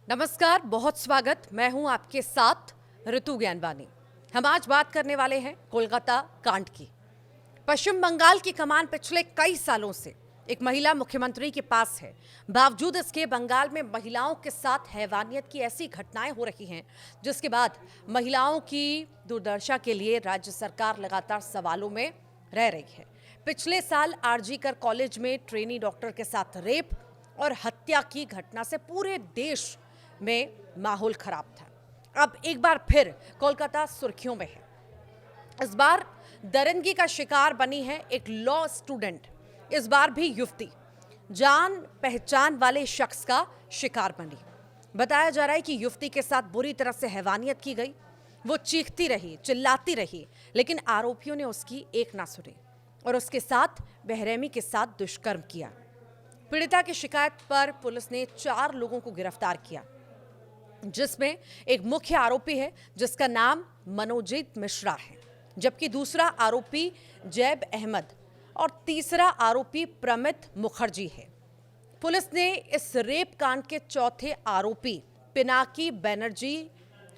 नमस्कार, बहुत स्वागत। मैं हूं आपके साथ ऋतु ज्ञानवानी। हम आज बात करने वाले हैं कोलकाता कांड की। पश्चिम बंगाल की कमान पिछले कई सालों से एक महिला मुख्यमंत्री के पास है। बावजूद इसके बंगाल में महिलाओं के साथ हैवानियत की ऐसी घटनाएं हो रही हैं जिसके बाद महिलाओं की दुर्दशा के लिए राज्य सरकार लगातार सवालों में रह रही है। पिछले साल आरजी कर कॉलेज में ट्रेनी डॉक्टर के साथ रेप और हत्या की घटना से पूरे देश में माहौल खराब था। अब एक बार फिर कोलकाता सुर्खियों में है। इस बार दरिंदगी का शिकार बनी है एक लॉ स्टूडेंट। इस बार भी युवती जान पहचान वाले शख्स का शिकार बनी। बताया जा रहा है कि युवती के साथ बुरी तरह से हैवानियत की गई। वो चीखती रही, चिल्लाती रही, लेकिन आरोपियों ने उसकी एक ना सुनी और उसके साथ बेरहमी के साथ दुष्कर्म किया। पीड़िता की शिकायत पर पुलिस ने 4 लोगों को गिरफ्तार किया, जिसमें एक मुख्य आरोपी है जिसका नाम मनोजीत मिश्रा है, जबकि दूसरा आरोपी जैब अहमद और तीसरा आरोपी प्रमित मुखर्जी है। पुलिस ने इस रेप कांड के चौथे आरोपी पिनाकी बनर्जी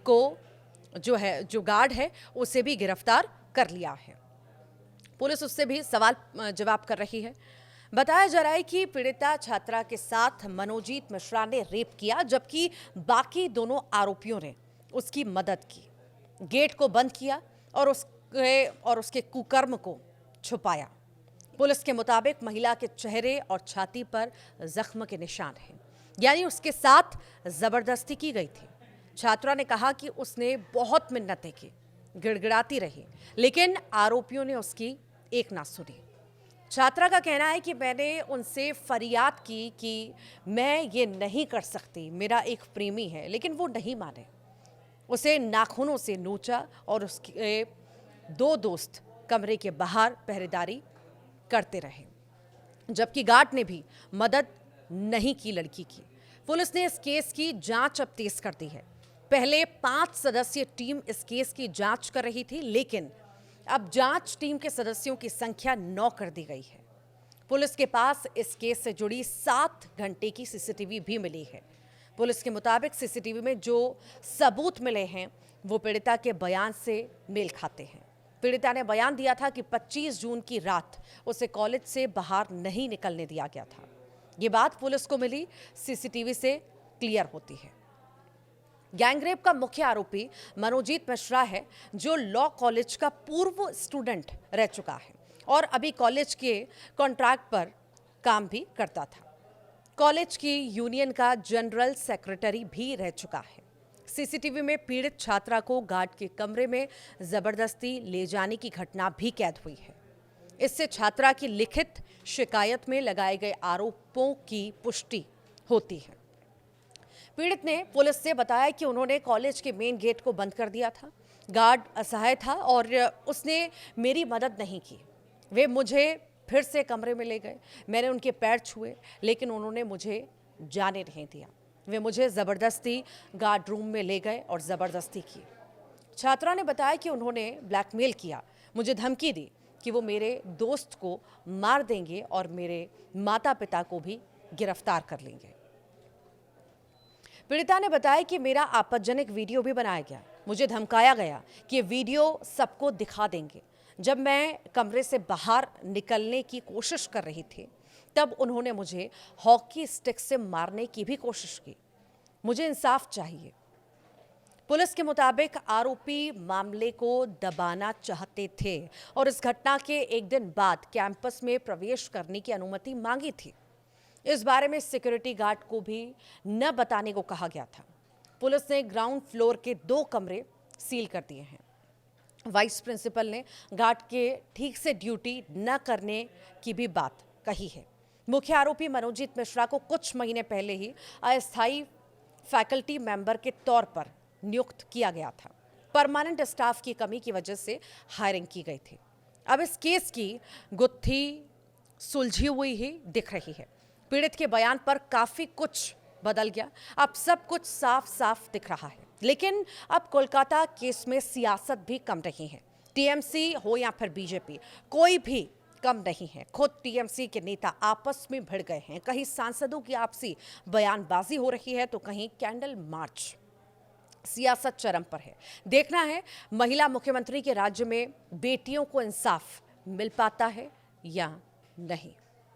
को जो गार्ड है उसे भी गिरफ्तार कर लिया है। पुलिस उससे भी सवाल जवाब कर रही है। बताया जा रहा है कि पीड़िता छात्रा के साथ मनोजीत मिश्रा ने रेप किया, जबकि बाकी दोनों आरोपियों ने उसकी मदद की, गेट को बंद किया और उसके कुकर्म को छुपाया। पुलिस के मुताबिक महिला के चेहरे और छाती पर जख्म के निशान हैं, यानी उसके साथ जबरदस्ती की गई थी। छात्रा ने कहा कि उसने बहुत मिन्नतें की, गिड़गिड़ाती रही, लेकिन आरोपियों ने उसकी एक ना सुनी। छात्रा का कहना है कि मैंने उनसे फरियाद की कि मैं ये नहीं कर सकती, मेरा एक प्रेमी है, लेकिन वो नहीं माने। उसे नाखूनों से नोचा और उसके 2 दोस्त कमरे के बाहर पहरेदारी करते रहे, जबकि गार्ड ने भी मदद नहीं की लड़की की। पुलिस ने इस केस की जांच अब तेज कर दी है। पहले 5 सदस्यीय टीम इस केस की जांच कर रही थी, लेकिन अब जांच टीम के सदस्यों की संख्या 9 कर दी गई है। पुलिस के पास इस केस से जुड़ी 7 घंटे की सीसीटीवी भी मिली है। पुलिस के मुताबिक सीसीटीवी में जो सबूत मिले हैं वो पीड़िता के बयान से मेल खाते हैं। पीड़िता ने बयान दिया था कि 25 जून की रात उसे कॉलेज से बाहर नहीं निकलने दिया गया था। ये बात पुलिस को मिली सीसीटीवी से क्लियर होती है। गैंगरेप का मुख्य आरोपी मनोजीत मिश्रा है, जो लॉ कॉलेज का पूर्व स्टूडेंट रह चुका है और अभी कॉलेज के कॉन्ट्रैक्ट पर काम भी करता था। कॉलेज की यूनियन का जनरल सेक्रेटरी भी रह चुका है। सीसीटीवी में पीड़ित छात्रा को गार्ड के कमरे में जबरदस्ती ले जाने की घटना भी कैद हुई है। इससे छात्रा की लिखित शिकायत में लगाए गए आरोपों की पुष्टि होती है। पीड़ित ने पुलिस से बताया कि उन्होंने कॉलेज के मेन गेट को बंद कर दिया था। गार्ड असहाय था और उसने मेरी मदद नहीं की। वे मुझे फिर से कमरे में ले गए। मैंने उनके पैर छुए, लेकिन उन्होंने मुझे जाने नहीं दिया। वे मुझे ज़बरदस्ती गार्ड रूम में ले गए और ज़बरदस्ती की। छात्रा ने बताया कि उन्होंने ब्लैकमेल किया, मुझे धमकी दी कि वो मेरे दोस्त को मार देंगे और मेरे माता पिता को भी गिरफ्तार कर लेंगे। पीड़िता ने बताया कि मेरा आपत्तिजनक वीडियो भी बनाया गया। मुझे धमकाया गया कि ये वीडियो सबको दिखा देंगे। जब मैं कमरे से बाहर निकलने की कोशिश कर रही थी, तब उन्होंने मुझे हॉकी स्टिक से मारने की भी कोशिश की। मुझे इंसाफ चाहिए। पुलिस के मुताबिक आरोपी मामले को दबाना चाहते थे और इस घटना के एक दिन बाद कैंपस में प्रवेश करने की अनुमति मांगी थी। इस बारे में सिक्योरिटी गार्ड को भी न बताने को कहा गया था। पुलिस ने ग्राउंड फ्लोर के 2 कमरे सील कर दिए हैं। वाइस प्रिंसिपल ने गार्ड के ठीक से ड्यूटी न करने की भी बात कही है। मुख्य आरोपी मनोजीत मिश्रा को कुछ महीने पहले ही अस्थायी फैकल्टी मेंबर के तौर पर नियुक्त किया गया था। परमानेंट स्टाफ की कमी की वजह से हायरिंग की गई थी। अब इस केस की गुत्थी सुलझी हुई ही दिख रही है। पीड़ित के बयान पर काफी कुछ बदल गया। अब सब कुछ साफ साफ दिख रहा है। लेकिन अब कोलकाता केस में सियासत भी कम नहीं है। टीएमसी हो या फिर बीजेपी, कोई भी कम नहीं है। खुद टीएमसी के नेता आपस में भिड़ गए हैं। कहीं सांसदों की आपसी बयानबाजी हो रही है तो कहीं कैंडल मार्च। सियासत चरम पर है। देखना है महिला मुख्यमंत्री के राज्य में बेटियों को इंसाफ मिल पाता है या नहीं।